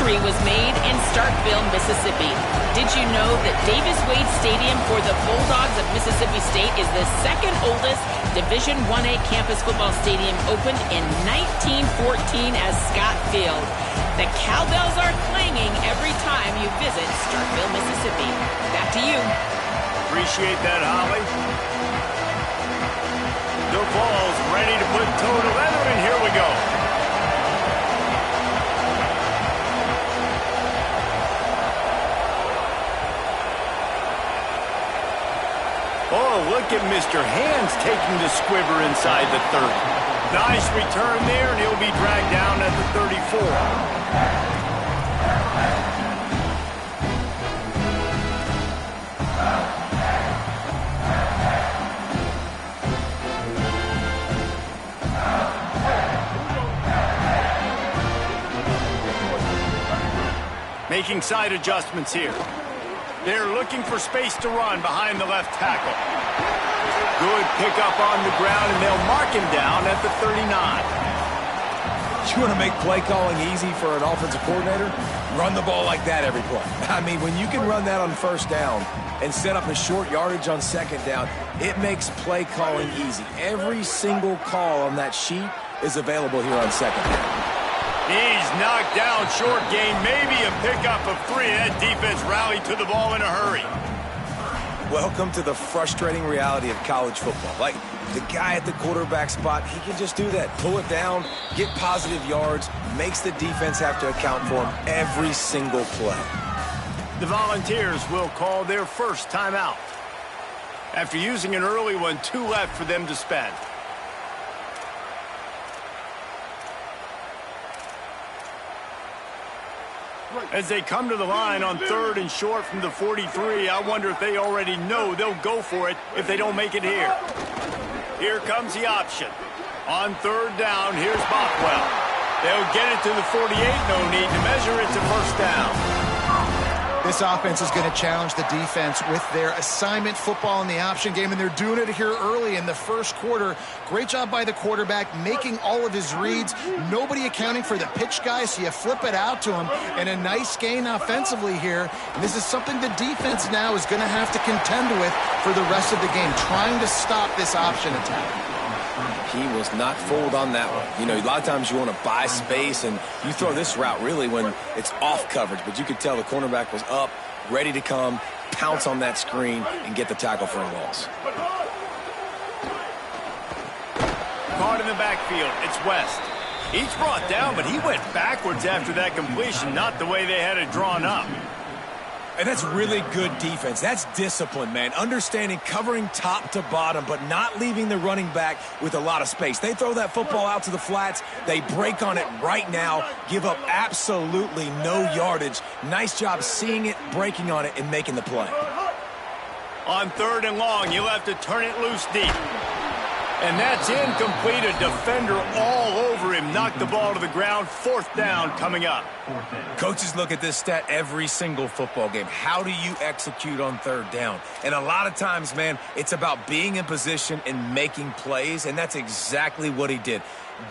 history was made in Starkville, Mississippi. Did you know that Davis Wade Stadium for the Bulldogs of Mississippi State is the second oldest Division I-A campus football stadium, opened in 1914 as Scott Field? The cowbells are clanging every time you visit Starkville, Mississippi. Back to you. Appreciate that, Holly. The ball's ready to put toe to leather, and here we go. Oh, look at Mr. Hands taking the squiver inside the 30. Nice return there, and he'll be dragged down at the 34. Making side adjustments here. They're looking for space to run behind the left tackle. Good pickup on the ground, and they'll mark him down at the 39. You want to make play calling easy for an offensive coordinator? Run the ball like that every play. I mean, when you can run that on first down and set up a short yardage on second down, it makes play calling easy. Every single call on that sheet is available here on second down. He's knocked down, short gain, maybe a pickup of 3. That defense rallied to the ball in a hurry. Welcome to the frustrating reality of college football. Like, the guy at the quarterback spot, he can just do that. Pull it down, get positive yards, makes the defense have to account for him every single play. The Volunteers will call their first timeout. After using an early one, 2 left for them to spend. As they come to the line on 3rd and short from the 43, I wonder if they already know they'll go for it if they don't make it here. Here comes the option. On 3rd down, here's Bothwell. They'll get it to the 48, no need to measure it to first down. This offense is going to challenge the defense with their assignment football in the option game, and they're doing it here early in the first quarter. Great job by the quarterback, making all of his reads. Nobody accounting for the pitch guy, so you flip it out to him, and a nice gain offensively here. And this is something the defense now is going to have to contend with for the rest of the game, trying to stop this option attack. He was not fooled on that one. You know, a lot of times you want to buy space, and you throw this route really when it's off coverage. But you could tell the cornerback was up, ready to come, pounce on that screen, and get the tackle for a loss. Caught in the backfield. It's West. He's brought down, but he went backwards after that completion, not the way they had it drawn up. And that's really good defense. That's discipline, man. Understanding covering top to bottom, but not leaving the running back with a lot of space. They throw that football out to the flats. They break on it right now, give up absolutely no yardage. Nice job seeing it, breaking on it, and making the play. On 3rd and long, you'll have to turn it loose deep. And that's incomplete. A defender all over him. Knocked the ball to the ground. 4th down coming up. Coaches look at this stat every single football game. How do you execute on 3rd down? And a lot of times, man, it's about being in position and making plays, and that's exactly what he did.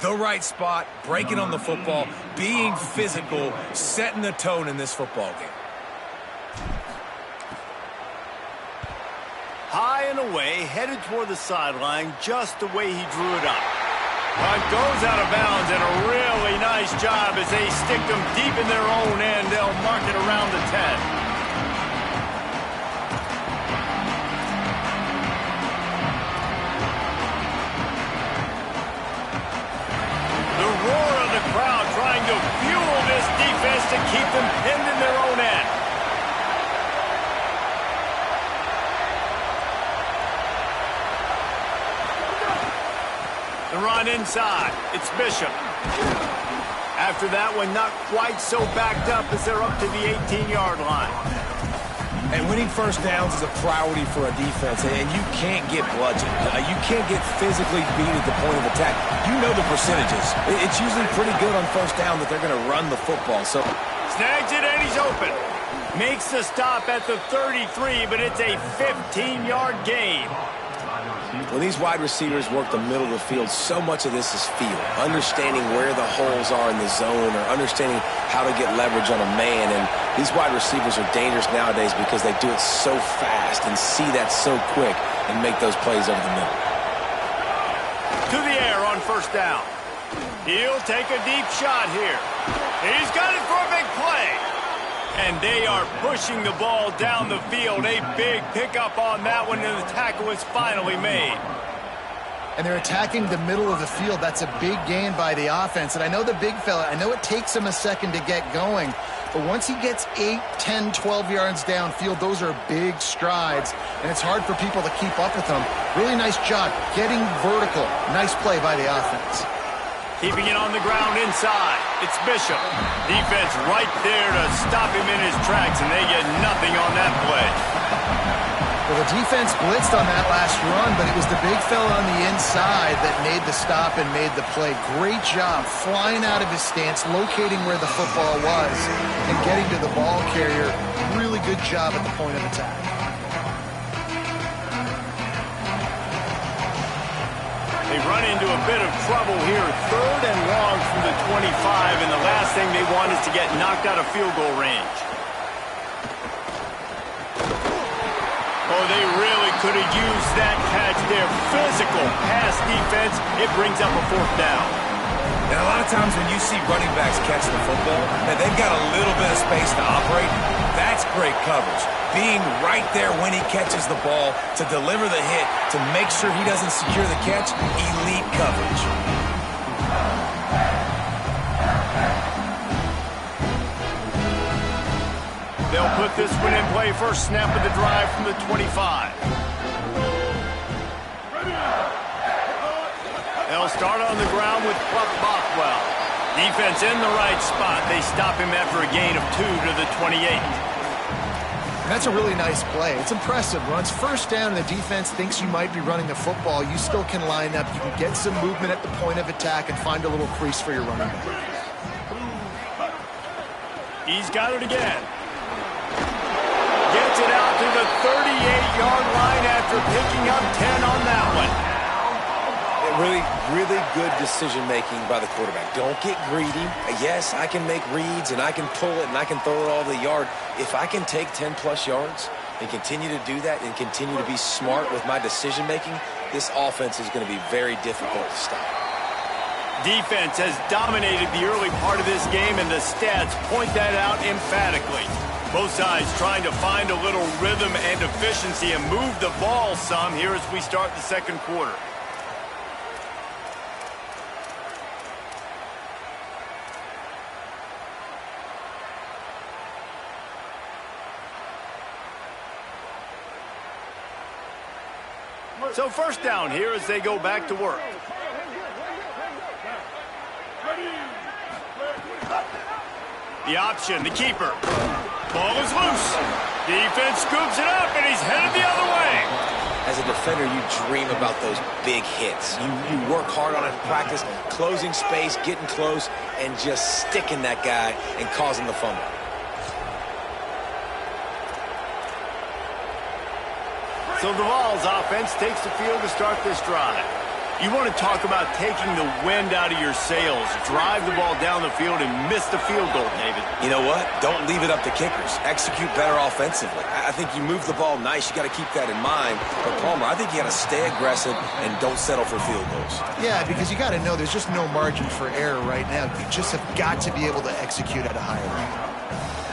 The right spot, breaking on the football, being physical, setting the tone in this football game. High and away, headed toward the sideline, just the way he drew it up. Punt goes out of bounds, and a really nice job as they stick them deep in their own end. They'll mark it around the 10. The roar of the crowd trying to fuel this defense to keep them pinned in their own end. The run inside. It's Bishop. After that one, not quite so backed up as they're up to the 18-yard line. And winning first downs is a priority for a defense, and you can't get bludgeoned. You can't get physically beat at the point of attack. You know the percentages. It's usually pretty good on first down that they're going to run the football. So snags it, and he's open. Makes the stop at the 33, but it's a 15-yard gain. When these wide receivers work the middle of the field, so much of this is feel. Understanding where the holes are in the zone or understanding how to get leverage on a man. And these wide receivers are dangerous nowadays because they do it so fast and see that so quick and make those plays over the middle. To the air on first down. He'll take a deep shot here. He's got it for a big play. And they are pushing the ball down the field. A big pickup on that one, and the tackle is finally made. And they're attacking the middle of the field. That's a big gain by the offense. And I know the big fella, I know it takes him a second to get going, but once he gets 8, 10, 12 yards downfield, those are big strides, and it's hard for people to keep up with them. Really nice job getting vertical. Nice play by the offense. Keeping it on the ground inside. It's Bishop. Defense right there to stop him in his tracks, and they get nothing on that play. Well, the defense blitzed on that last run, but it was the big fella on the inside that made the stop and made the play. Great job flying out of his stance, locating where the football was, and getting to the ball carrier. Really good job at the point of attack. They run into a bit of trouble here. 3rd and long from the 25, and the last thing they want is to get knocked out of field goal range. Oh, they really could have used that catch there. Physical pass defense. It brings up a 4th down. And a lot of times when you see running backs catch the football, and they've got a little bit of space to operate, that's great coverage. Being right there when he catches the ball to deliver the hit, to make sure he doesn't secure the catch, elite coverage. They'll put this one in play. First snap of the drive from the 25. They'll start on the ground with Pluck Bothwell. Defense in the right spot. They stop him after a gain of 2 to the 28. That's a really nice play. It's impressive. Runs first down, and the defense thinks you might be running the football. You still can line up. You can get some movement at the point of attack and find a little crease for your running back. He's got it again. Gets it out to the 38-yard line after picking up 10 on that one. Really good decision-making by the quarterback. Don't get greedy. Yes, I can make reads, and I can pull it, and I can throw it all the yard. If I can take 10-plus yards and continue to do that and continue to be smart with my decision-making, this offense is going to be very difficult to stop. Defense has dominated the early part of this game, and the stats point that out emphatically. Both sides trying to find a little rhythm and efficiency and move the ball some here as we start the second quarter. So first down here as they go back to work. The option, the keeper. Ball is loose. Defense scoops it up, and he's headed the other way. As a defender, you dream about those big hits. You work hard on it in practice, closing space, getting close, and just sticking that guy and causing the fumble. So the Vols offense takes the field to start this drive. You want to talk about taking the wind out of your sails. Drive the ball down the field and miss the field goal, David. You know what? Don't leave it up to kickers. Execute better offensively. I think you move the ball nice. You got to keep that in mind. But, Palmer, I think you got to stay aggressive and don't settle for field goals. Yeah, because you got to know there's just no margin for error right now. You just have got to be able to execute at a higher rate.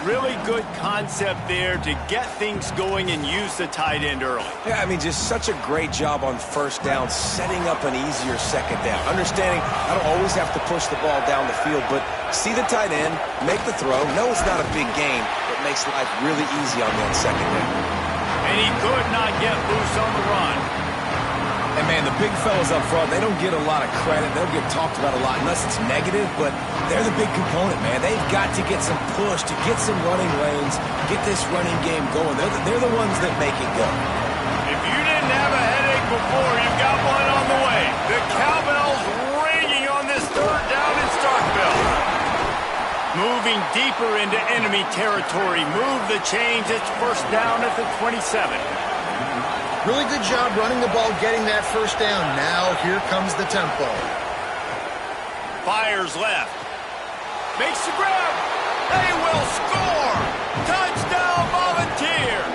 Really good concept there to get things going and use the tight end early. Yeah, I mean, just such a great job on first down, setting up an easier second down. Understanding I don't always have to push the ball down the field, but see the tight end, make the throw. No, it's not a big gain, but makes life really easy on that second down. And he could not get loose on the run. And, man, the big fellas up front, they don't get a lot of credit. They'll get talked about a lot unless it's negative, but they're the big component, man. They've got to get some push, to get some running lanes, get this running game going. They're the ones that make it go. If you didn't have a headache before, you've got one on the way. The cowbell's ringing on this third down in Starkville. Moving deeper into enemy territory. Move the chains. It's first down at the 27. Really good job running the ball, getting that first down. Now here comes the tempo. Fires left. Makes the grab. They will score. Touchdown Volunteers.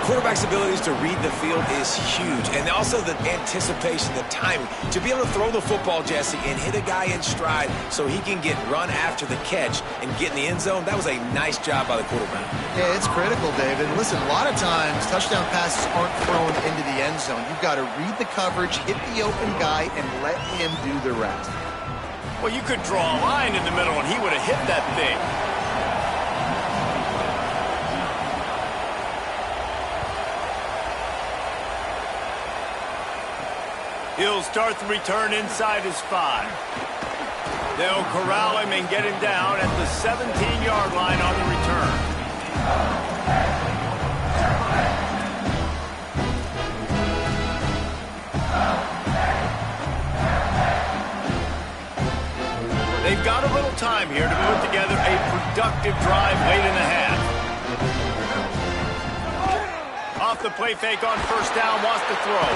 Quarterback's abilities to read the field is huge, and also the anticipation, the timing. To be able to throw the football, Jesse, and hit a guy in stride so he can get run after the catch and get in the end zone, that was a nice job by the quarterback. Yeah, it's critical, David. Listen, a lot of times touchdown passes aren't thrown into the end zone. You've got to read the coverage, hit the open guy, and let him do the rest. Well, you could draw a line in the middle, and he would have hit that thing. He'll start the return inside his 5. They'll corral him and get him down at the 17-yard line on the return. They've got a little time here to put together a productive drive late in the half. Off the play fake on first down, wants to throw.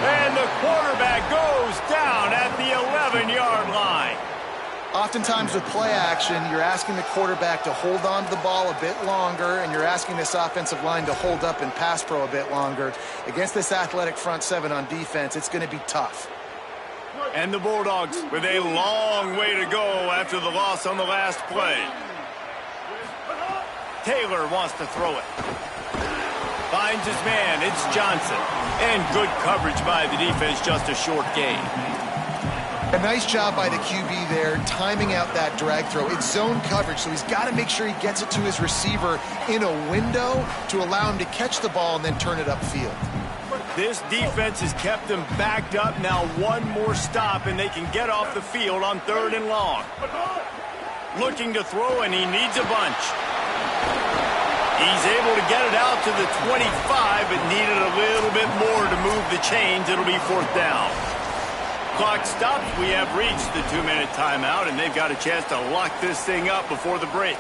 And the quarterback goes down at the 11-yard line. Oftentimes with play action, you're asking the quarterback to hold on to the ball a bit longer, and you're asking this offensive line to hold up and pass pro a bit longer. Against this athletic front seven on defense, it's going to be tough. And the Bulldogs with a long way to go after the loss on the last play. Taylor wants to throw it. Finds his man, it's Johnson. And good coverage by the defense, just a short gain. A nice job by the QB there, timing out that drag throw. It's zone coverage, so he's got to make sure he gets it to his receiver in a window to allow him to catch the ball and then turn it upfield. This defense has kept them backed up. Now one more stop, and they can get off the field on 3rd and long. Looking to throw, and he needs a bunch. He's able to get it out to the 25, but needed a little bit more to move the chains. It'll be 4th down. Clock stops. We have reached the 2-minute timeout, and they've got a chance to lock this thing up before the break.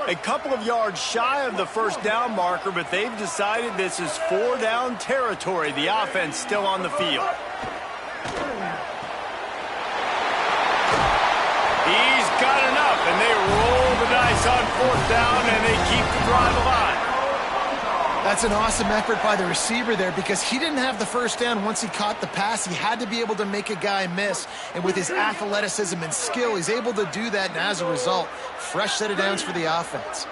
A couple of yards shy of the first down marker, but they've decided this is 4-down territory. The offense still on the field. He's got enough, and they roll the dice on 4th down, and they keep the drive alive. That's an awesome effort by the receiver there because he didn't have the first down once he caught the pass. He had to be able to make a guy miss. And with his athleticism and skill, he's able to do that. And as a result, fresh set of downs for the offense.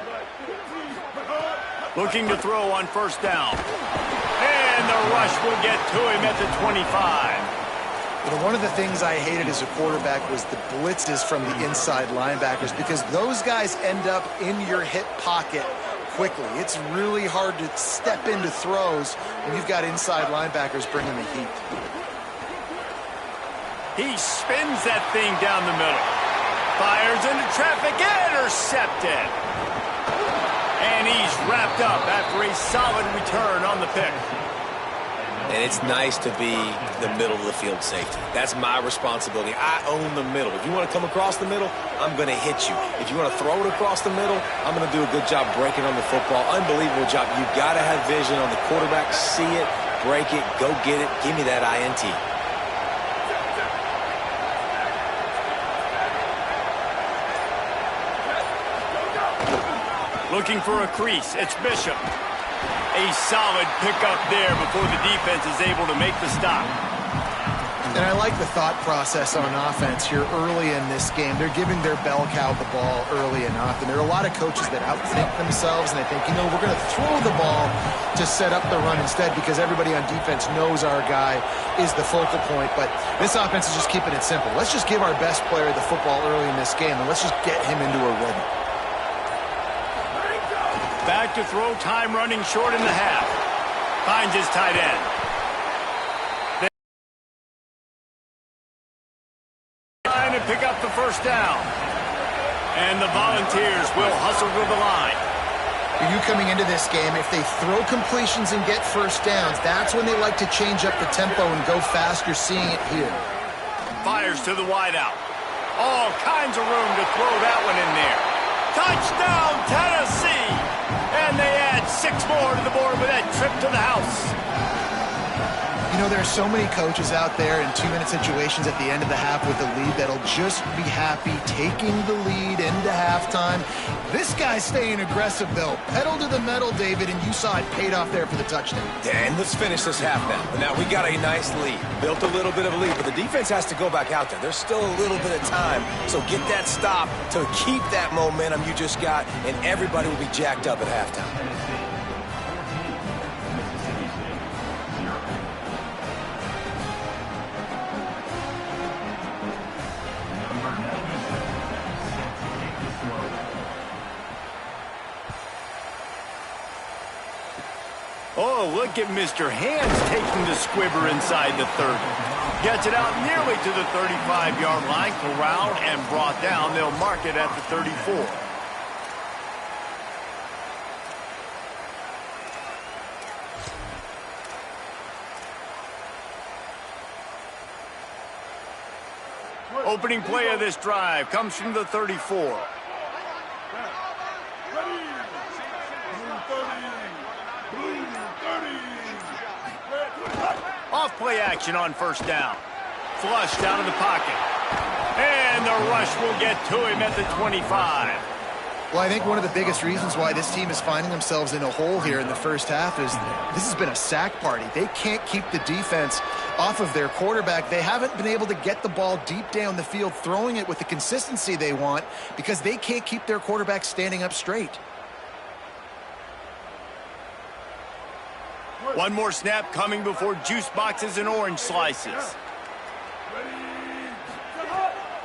Looking to throw on first down. And the rush will get to him at the 25. You know, one of the things I hated as a quarterback was the blitzes from the inside linebackers because those guys end up in your hip pocket quickly. It's really hard to step into throws when you've got inside linebackers bringing the heat. He spins that thing down the middle. Fires into traffic, intercepted. And he's wrapped up after a solid return on the pick. And it's nice to be the middle of the field safety. That's my responsibility. I own the middle. If you want to come across the middle, I'm going to hit you. If you want to throw it across the middle, I'm going to do a good job breaking on the football. Unbelievable job. You've got to have vision on the quarterback. See it, break it, go get it. Give me that INT. Looking for a crease. It's Bishop. A solid pickup there before the defense is able to make the stop. And I like the thought process on offense here early in this game. They're giving their bell cow the ball early enough. And there are a lot of coaches that outthink themselves, and they think, you know, we're going to throw the ball to set up the run instead because everybody on defense knows our guy is the focal point. But this offense is just keeping it simple. Let's just give our best player the football early in this game, and let's just get him into a rhythm. Back to throw, time running short in the half. Finds his tight end. Trying to pick up the first down. And the Volunteers will hustle to the line. For you coming into this game, if they throw completions and get first downs, that's when they like to change up the tempo and go fast. You're seeing it here. Fires to the wideout. All kinds of room to throw that one in there. Touchdown, Tennessee! And they add 6 more to the board with that trip to the house. You know, there are so many coaches out there in 2-minute situations at the end of the half with the lead that'll just be happy taking the lead into halftime. This guy's staying aggressive, though. Pedal to the metal, David, and you saw it paid off there for the touchdown. And let's finish this half now. Now, we got a nice lead. Built a little bit of a lead, but the defense has to go back out there. There's still a little bit of time. So get that stop to keep that momentum you just got, and everybody will be jacked up at halftime. Oh, look at Mr. Hands taking the squibber inside the 30. Gets it out nearly to the 35-yard line, corralled and brought down. They'll mark it at the 34. Opening play of this drive comes from the 34. Off play action on first down. Flushed out of the pocket. And the rush will get to him at the 25. Well, I think one of the biggest reasons why this team is finding themselves in a hole here in the first half is this has been a sack party. They can't keep the defense off of their quarterback. They haven't been able to get the ball deep down the field, throwing it with the consistency they want because they can't keep their quarterback standing up straight. One more snap coming before juice boxes and orange slices.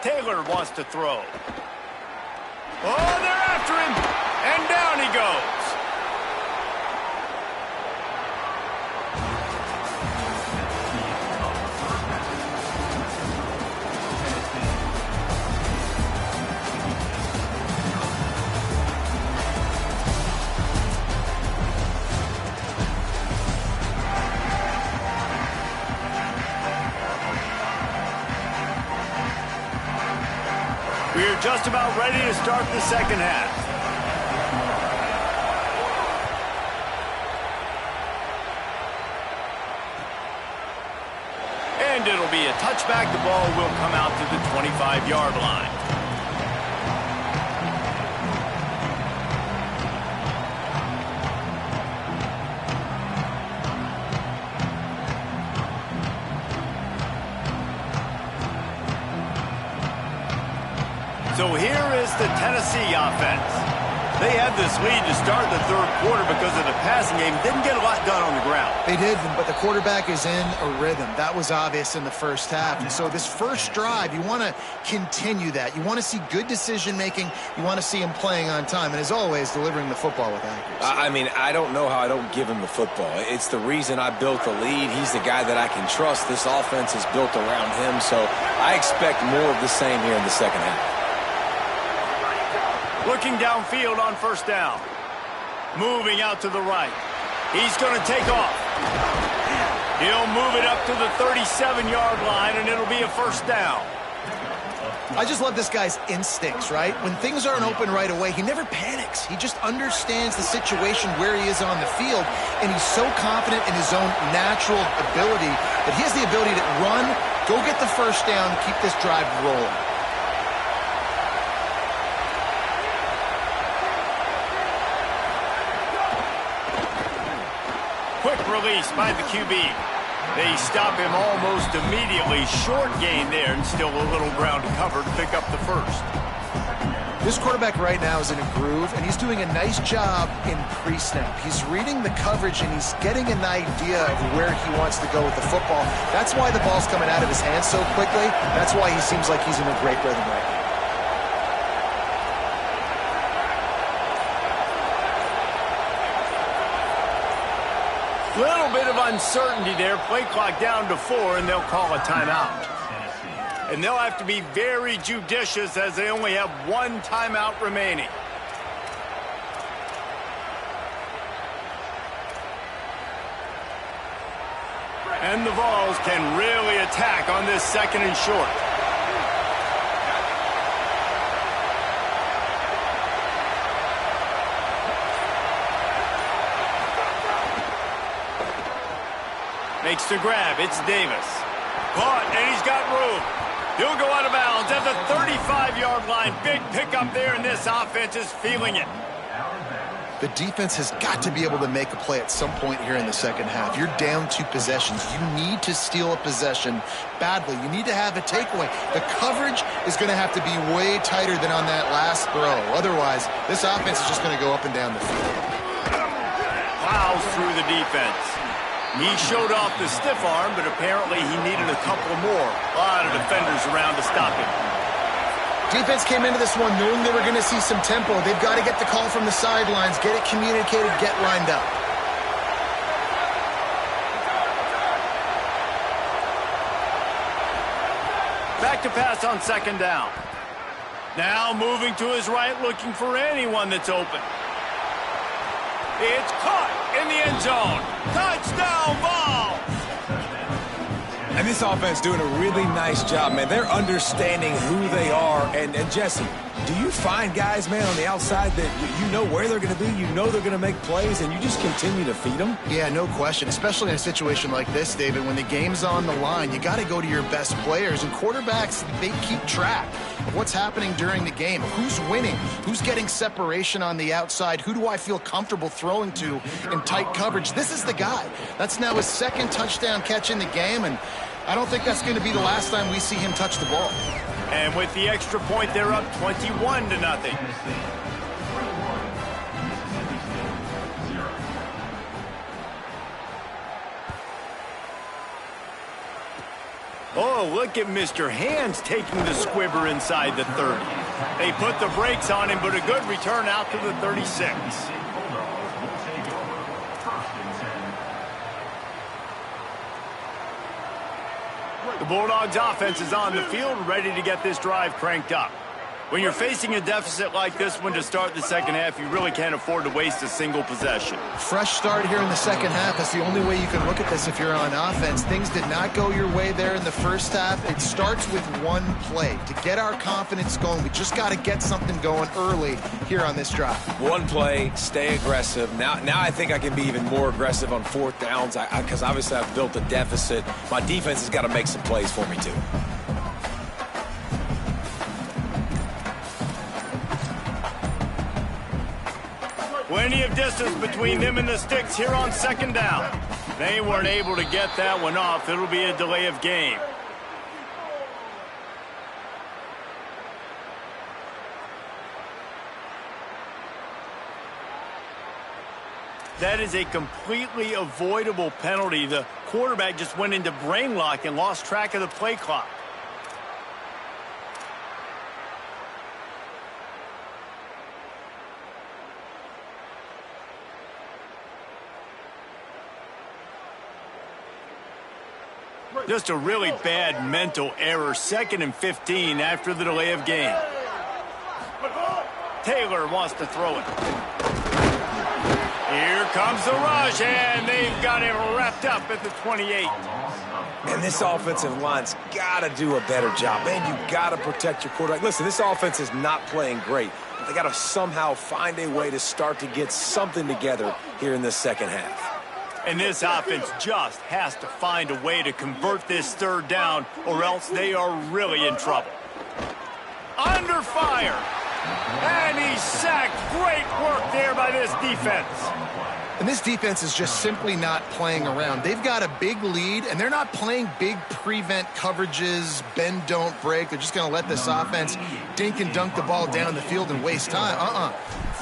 Taylor wants to throw. Oh, they're after him, and down he goes. We're just about ready to start the second half. And it'll be a touchback. The ball will come out to the 25-yard line. So here is the Tennessee offense. They had this lead to start the third quarter because of the passing game. Didn't get a lot done on the ground. They did, but the quarterback is in a rhythm. That was obvious in the first half. And so this first drive, you want to continue that. You want to see good decision-making. You want to see him playing on time. And as always, delivering the football with accuracy. I mean, I don't know how I don't give him the football. It's the reason I built the lead. He's the guy that I can trust. This offense is built around him. So I expect more of the same here in the second half. Looking downfield on first down. Moving out to the right. He's going to take off. He'll move it up to the 37-yard line, and it'll be a first down. I just love this guy's instincts, right? When things aren't open right away, he never panics. He just understands the situation where he is on the field, and he's so confident in his own natural ability that he has the ability to run, go get the first down, and keep this drive rolling. Quick release by the QB. They stop him almost immediately. Short gain there, and still a little ground to cover to pick up the first. This quarterback right now is in a groove, and he's doing a nice job in pre-snap. He's reading the coverage, and he's getting an idea of where he wants to go with the football. That's why the ball's coming out of his hands so quickly. That's why he seems like he's in a great rhythm right now. Little bit of uncertainty there. Play clock down to 4, and they'll call a timeout. And they'll have to be very judicious as they only have one timeout remaining. And the Vols can really attack on this 2nd and short. Makes the grab. It's Davis. Caught, and he's got room. He'll go out of bounds at the 35-yard line. Big pickup there, and this offense is feeling it. The defense has got to be able to make a play at some point here in the second half. You're down 2 possessions. You need to steal a possession badly. You need to have a takeaway. The coverage is going to have to be way tighter than on that last throw. Otherwise, this offense is just going to go up and down the field. Plows through the defense. He showed off the stiff arm, but apparently he needed a couple more. A lot of defenders around to stop him. Defense came into this one knowing they were going to see some tempo. They've got to get the call from the sidelines, get it communicated, get lined up. Back to pass on 2nd down. Now moving to his right, looking for anyone that's open. It's caught in the end zone. Touchdown, Vols! And this offense doing a really nice job, man. They're understanding who they are. And Jesse, do you find guys, man, on the outside that you know where they're going to be, you know they're going to make plays, and you just continue to feed them? Yeah, no question, especially in a situation like this, David. When the game's on the line, you got to go to your best players. And quarterbacks, they keep track of what's happening during the game. Who's winning? Who's getting separation on the outside? Who do I feel comfortable throwing to in tight coverage? This is the guy. That's now his 2nd touchdown catch in the game, and I don't think that's going to be the last time we see him touch the ball. And with the extra point, they're up 21-0. Oh, look at Mr. Hands taking the squibber inside the 30. They put the brakes on him, but a good return out to the 36. The Bulldogs offense is on the field, ready to get this drive cranked up. When you're facing a deficit like this one to start the second half, you really can't afford to waste a single possession. Fresh start here in the second half. That's the only way you can look at this if you're on offense. Things did not go your way there in the first half. It starts with one play. To get our confidence going, we just got to get something going early here on this drive. One play, stay aggressive. Now I think I can be even more aggressive on 4th downs because obviously I've built a deficit. My defense has got to make some plays for me too. Plenty of distance between them and the sticks here on 2nd down. They weren't able to get that one off. It'll be a delay of game. That is a completely avoidable penalty. The quarterback just went into brain lock and lost track of the play clock. Just a really bad mental error. 2nd and 15 after the delay of game. Taylor wants to throw it. Here comes the rush, and they've got him wrapped up at the 28. And this offensive line's got to do a better job. Man, you got to protect your quarterback. Listen, this offense is not playing great. But they got to somehow find a way to start to get something together here in this second half. And this offense just has to find a way to convert this 3rd down, or else they are really in trouble. Under fire. And he's sacked. Great work there by this defense. And this defense is just simply not playing around. They've got a big lead, and they're not playing big prevent coverages, bend, don't break. They're just going to let this offense dink and dunk the ball down the field and waste time.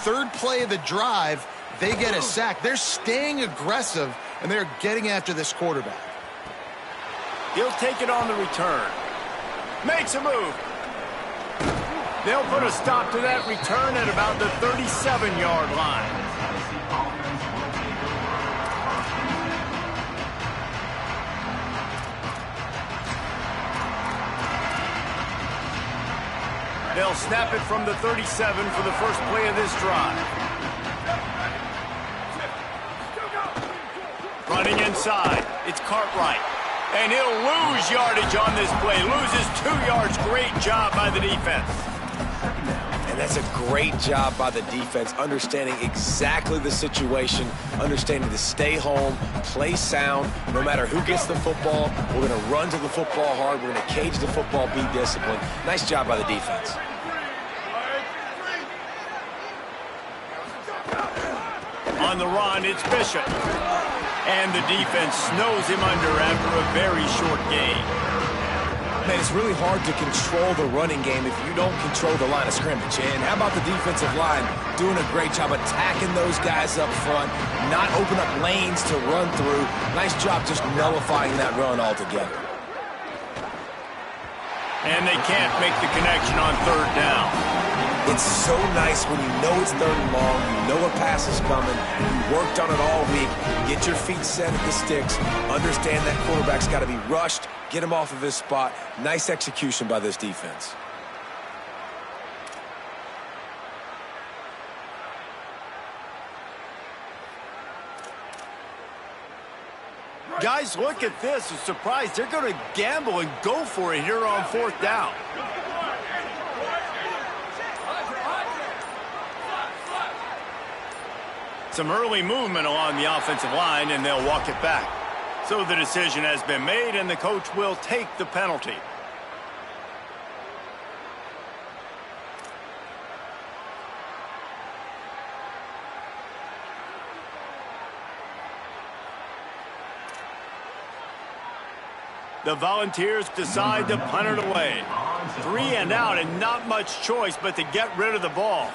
3rd play of the drive, they get a sack. They're staying aggressive, and they're getting after this quarterback. He'll take it on the return. Makes a move. They'll put a stop to that return at about the 37-yard line. They'll snap it from the 37 for the first play of this drive. Running inside, it's Cartwright. And he'll lose yardage on this play. Loses 2 yards. Great job by the defense. And that's a great job by the defense, understanding exactly the situation, understanding to stay home, play sound. No matter who gets the football, we're going to run to the football hard. We're going to cage the football, be disciplined. Nice job by the defense. On the run, it's Bishop. And the defense snows him under after a very short game. Man, it's really hard to control the running game if you don't control the line of scrimmage. And how about the defensive line doing a great job attacking those guys up front, not open up lanes to run through. Nice job just nullifying that run altogether. And they can't make the connection on 3rd down. It's so nice when you know it's 3rd and long, you know a pass is coming, you worked on it all week, get your feet set at the sticks, understand that quarterback's got to be rushed, get him off of his spot. Nice execution by this defense. Guys, look at this. I'm surprised they're going to gamble and go for it here on 4th down. Some early movement along the offensive line, and they'll walk it back. So the decision has been made, and the coach will take the penalty. The Volunteers decide to punt it away. 3 and out, and not much choice but to get rid of the ball.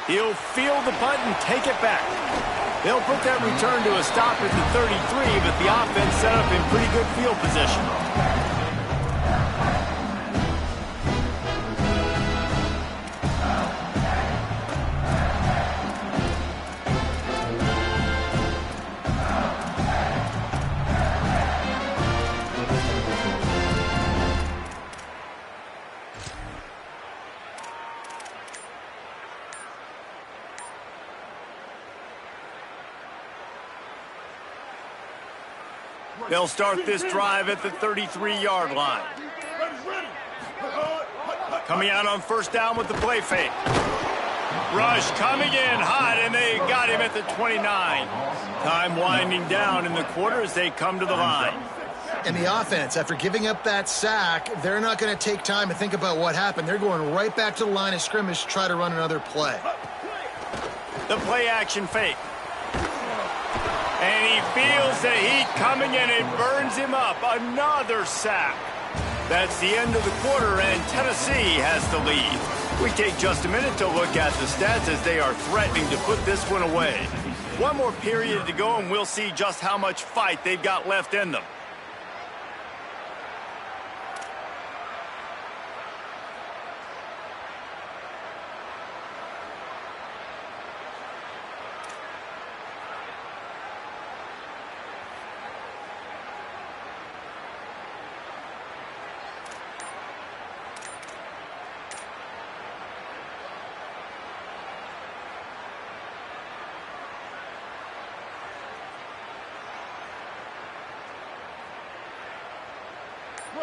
He'll field the punt and take it back. They'll put that return to a stop at the 33, but the offense set up in pretty good field position. They'll start this drive at the 33-yard line. Coming out on 1st down with the play fake. Rush coming in hot, and they got him at the 29. Time winding down in the quarter as they come to the line. And the offense, after giving up that sack, they're not going to take time to think about what happened. They're going right back to the line of scrimmage to try to run another play. The play action fake. And he feels the heat coming in. It burns him up. Another sack. That's the end of the quarter, and Tennessee has the lead. We take just a minute to look at the stats as they are threatening to put this one away. One more period to go, and we'll see just how much fight they've got left in them.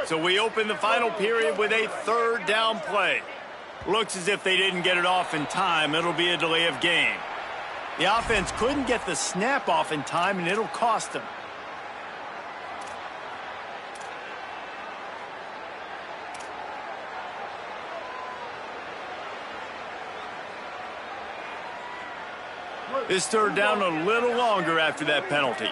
So we open the final period with a 3rd down play. Looks as if they didn't get it off in time. It'll be a delay of game. The offense couldn't get the snap off in time, and it'll cost them. This 3rd down a little longer after that penalty.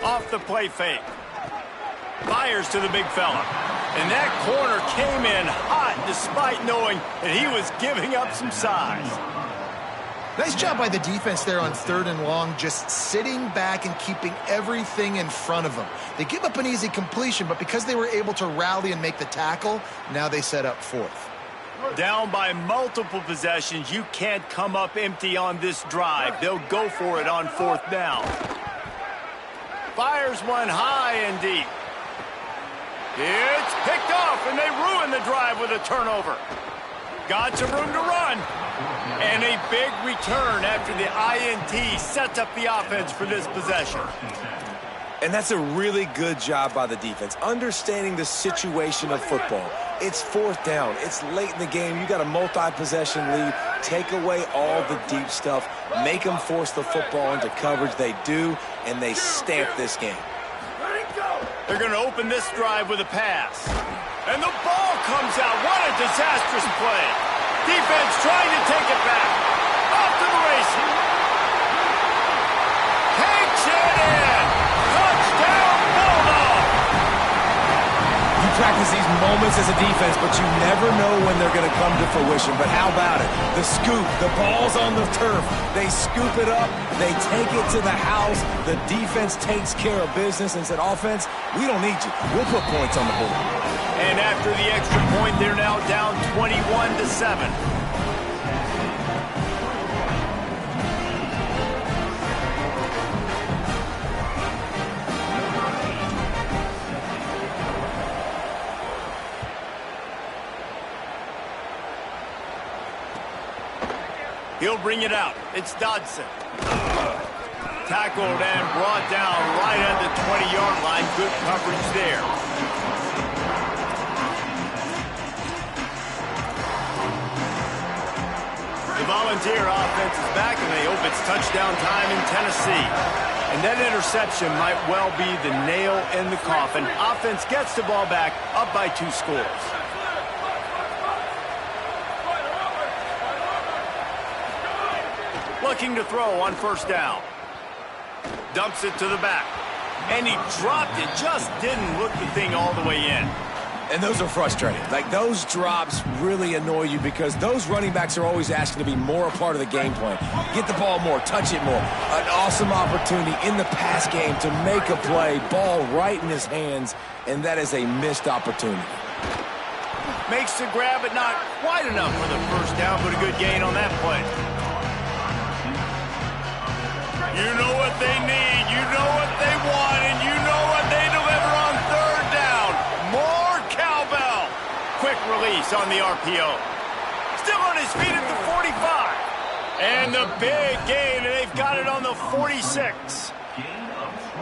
Off the play fake. Fires to the big fella. And that corner came in hot despite knowing that he was giving up some size. Nice job by the defense there on 3rd and long, just sitting back and keeping everything in front of them. They give up an easy completion, but because they were able to rally and make the tackle, now they set up 4th. Down by multiple possessions, you can't come up empty on this drive. They'll go for it on 4th down. Fires one high and deep. It's picked off, and they ruin the drive with a turnover. Got some room to run. And a big return after the INT sets up the offense for this possession. And that's a really good job by the defense, understanding the situation of football. It's fourth down. It's late in the game. You got a multi-possession lead. Take away all the deep stuff. Make them force the football into coverage. They do, and they stamp this game. They're going to open this drive with a pass. And the ball comes out. What a disastrous play. Defense trying to take it back. Off to the races. Takes it in. Touchdown, Bulldog. You practice these moments as a defense, but you never know when they're going to come to fruition. But how about it? The scoop, the ball's on the turf. They scoop it up. They take it to the house. The defense takes care of business and said, offense, we don't need you. We'll put points on the board. And after the extra point, they're now down 21-7. He'll bring it out. It's Dodson. Tackled and brought down right at the 20-yard line. Good coverage there. The Volunteer offense is back, and they hope it's touchdown time in Tennessee. And that interception might well be the nail in the coffin. Offense gets the ball back, up by 2 scores. Looking to throw on first down. Dumps it to the back. And he dropped it. Just didn't look the thing all the way in. And those are frustrating. Like, those drops really annoy you because those running backs are always asking to be more a part of the game plan. Get the ball more, touch it more. An awesome opportunity in the pass game to make a play, ball right in his hands, and that is a missed opportunity. Makes the grab, but not quite enough for the first down, but a good gain on that play. You know what they need, you know what they want, and you know what they deliver on third down. More cowbell. Quick release on the RPO. Still on his feet at the 45. And the big gain, and they've got it on the 46.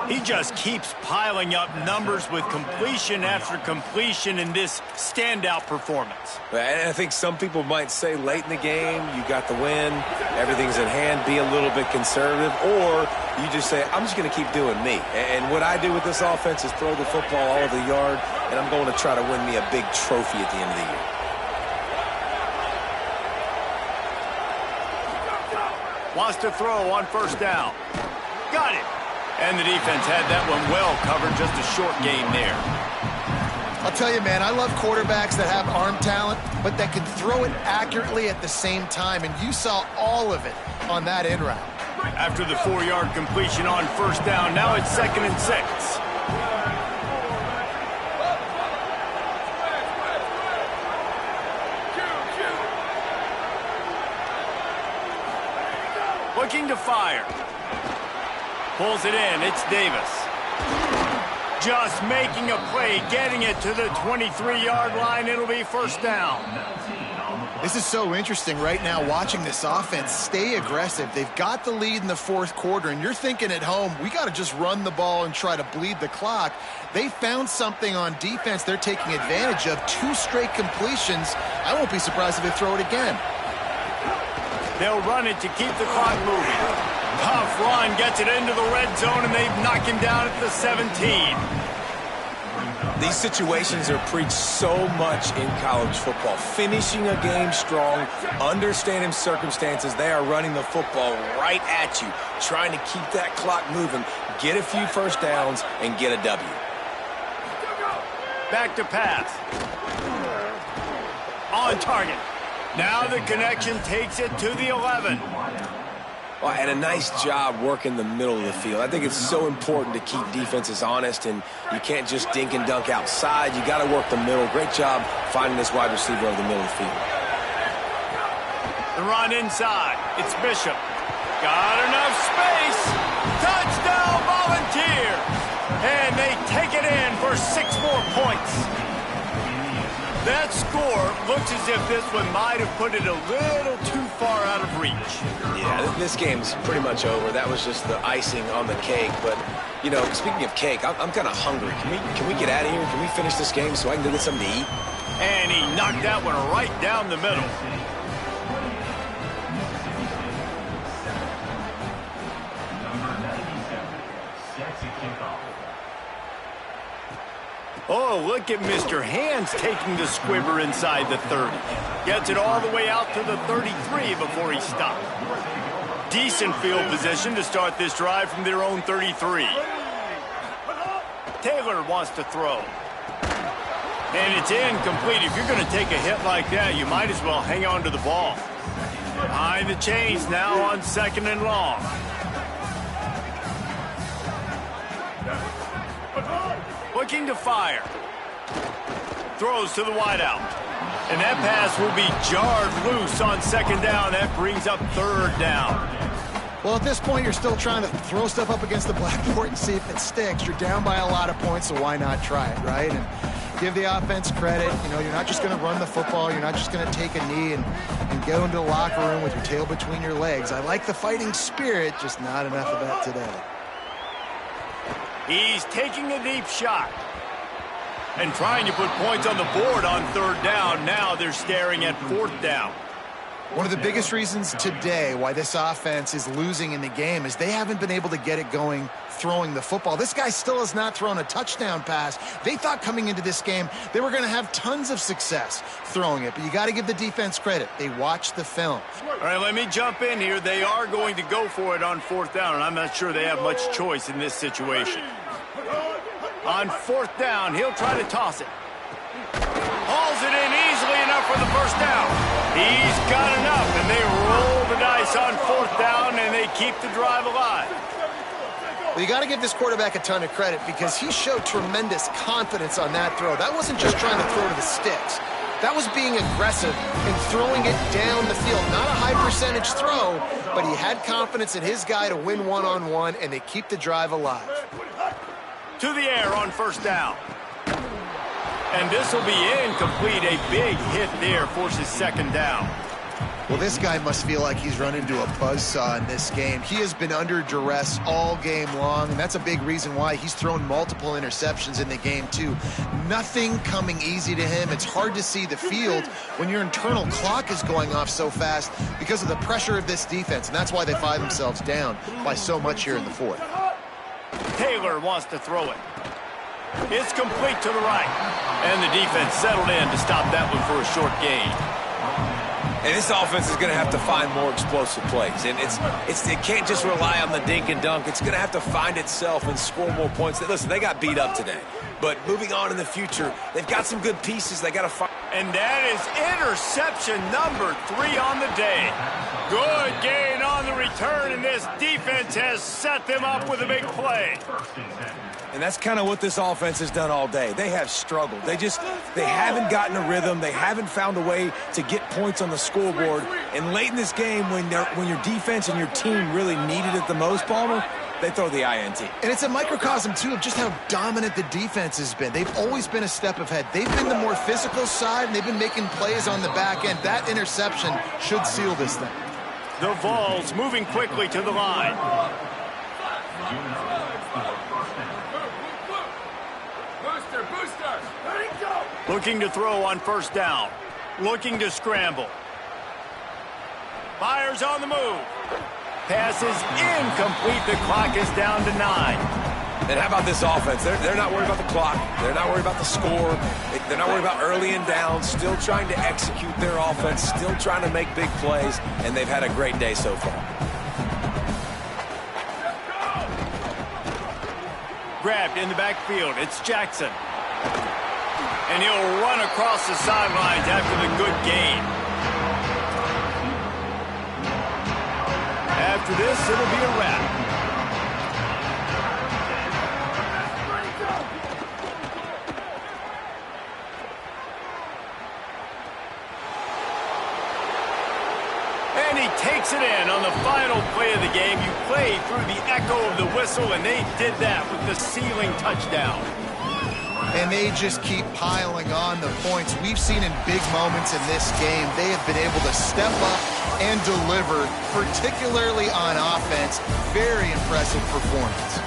He just keeps piling up numbers with completion after completion in this standout performance. And I think some people might say late in the game, you got the win, everything's in hand, be a little bit conservative, or you just say, I'm just going to keep doing me. And what I do with this offense is throw the football all over the yard, and I'm going to try to win me a big trophy at the end of the year. Wants to throw on first down. Got it. And the defense had that one well covered, just a short game there. I'll tell you, man, I love quarterbacks that have arm talent, but that can throw it accurately at the same time, and you saw all of it on that in route. After the 4-yard completion on first down, now it's 2nd and 6. Looking to fire. Pulls it in. It's Davis. Just making a play, getting it to the 23-yard line. It'll be first down. This is so interesting right now, watching this offense stay aggressive. They've got the lead in the 4th quarter, and you're thinking at home, we got to just run the ball and try to bleed the clock. They found something on defense they're taking advantage of. 2 straight completions. I won't be surprised if they throw it again. They'll run it to keep the clock moving. Tough run, gets it into the red zone, and they've knocked him down at the 17. These situations are preached so much in college football. Finishing a game strong, understanding circumstances. They are running the football right at you, trying to keep that clock moving, get a few first downs, and get a W. Back to pass. On target. Now the connection takes it to the 11. Well, and a nice job working the middle of the field. I think it's so important to keep defenses honest, and you can't just dink and dunk outside. You got to work the middle. Great job finding this wide receiver over the middle of the field. The run inside. It's Bishop. Got enough space. Touchdown, Volunteers. And they take it in for 6 more points. That score looks as if this one might have put it a little too far out of reach. Yeah, this game's pretty much over. That was just the icing on the cake. But, you know, speaking of cake, I'm kind of hungry. Can we get out of here? Can we finish this game so I can go get something to eat? And he knocked that one right down the middle. Oh, look at Mr. Hands taking the squibber inside the 30. Gets it all the way out to the 33 before he stopped. Decent field position to start this drive from their own 33. Taylor wants to throw. And it's incomplete. If you're going to take a hit like that, you might as well hang on to the ball. Behind the chains now on 2nd and long. Looking to fire. Throws to the wideout. And that pass will be jarred loose on 2nd down. That brings up 3rd down. Well, at this point, you're still trying to throw stuff up against the blackboard and see if it sticks. You're down by a lot of points, so why not try it, right? And give the offense credit. You know, you're not just going to run the football. You're not just going to take a knee and go into the locker room with your tail between your legs. I like the fighting spirit, just not enough of that today. He's taking a deep shot and trying to put points on the board on 3rd down. Now they're staring at 4th down. One of the biggest reasons today why this offense is losing in the game is they haven't been able to get it going throwing the football. This guy still has not thrown a touchdown pass. They thought coming into this game they were going to have tons of success throwing it, but you got to give the defense credit. They watched the film. All right, let me jump in here. They are going to go for it on 4th down, and I'm not sure they have much choice in this situation. On 4th down, he'll try to toss it. Hauls it in easily enough for the 1st down. He's got enough, and they roll the dice on 4th down, and they keep the drive alive. Well, you got to give this quarterback a ton of credit because he showed tremendous confidence on that throw. That wasn't just trying to throw to the sticks. That was being aggressive and throwing it down the field. Not a high percentage throw, but he had confidence in his guy to win one-on-one, and they keep the drive alive. To the air on 1st down. And this will be incomplete. A big hit there forces 2nd down. Well, this guy must feel like he's run into a buzzsaw in this game. He has been under duress all game long, and that's a big reason why he's thrown multiple interceptions in the game, too. Nothing coming easy to him. It's hard to see the field when your internal clock is going off so fast because of the pressure of this defense, and that's why they find themselves down by so much here in the 4th. Taylor wants to throw it. It's complete to the right. And the defense settled in to stop that one for a short gain. And this offense is going to have to find more explosive plays. And it can't just rely on the dink and dunk. It's going to have to find itself and score more points. Listen, they got beat up today. But moving on in the future, they've got some good pieces. They got to find. And that is interception number 3 on the day. Good gain on the return, and this defense has set them up with a big play. And that's kind of what this offense has done all day. They have struggled. They haven't gotten a rhythm. They haven't found a way to get points on the scoreboard. And late in this game, when your defense and your team really needed it the most, Palmer, they throw the INT. And it's a microcosm, too, of just how dominant the defense has been. They've always been a step ahead. They've been the more physical side, and they've been making plays on the back end. That interception should seal this thing. The Vols moving quickly to the line. Looking to throw on 1st down. Looking to scramble. Fires on the move. Pass is incomplete. The clock is down to 9. And how about this offense? They're not worried about the clock. They're not worried about the score. They're not worried about early and down. Still trying to execute their offense. Still trying to make big plays. And they've had a great day so far. Grabbed in the backfield. It's Jackson. And he'll run across the sidelines after the good gain. After this, it'll be a wrap. And he takes it in on the final play of the game. You play through the echo of the whistle, and they did that with the ceiling touchdown. And they just keep piling on the points. We've seen in big moments in this game, they have been able to step up and deliver, particularly on offense. Very impressive performance.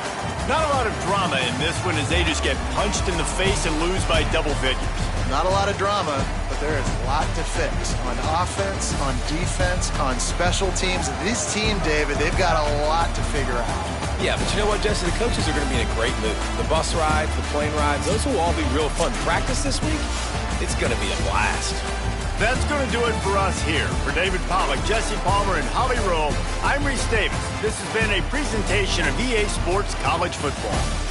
Not a lot of drama in this one as they just get punched in the face and lose by double figures. Not a lot of drama, but there is a lot to fix on offense, on defense, on special teams. This team, David, they've got a lot to figure out. Yeah, but you know what, Jesse? The coaches are going to be in a great mood. The bus rides, the plane rides, those will all be real fun. Practice this week, it's going to be a blast. That's going to do it for us here. For David Pollack, Jesse Palmer, and Holly Rowe, I'm Reese Davis. This has been a presentation of EA Sports College Football.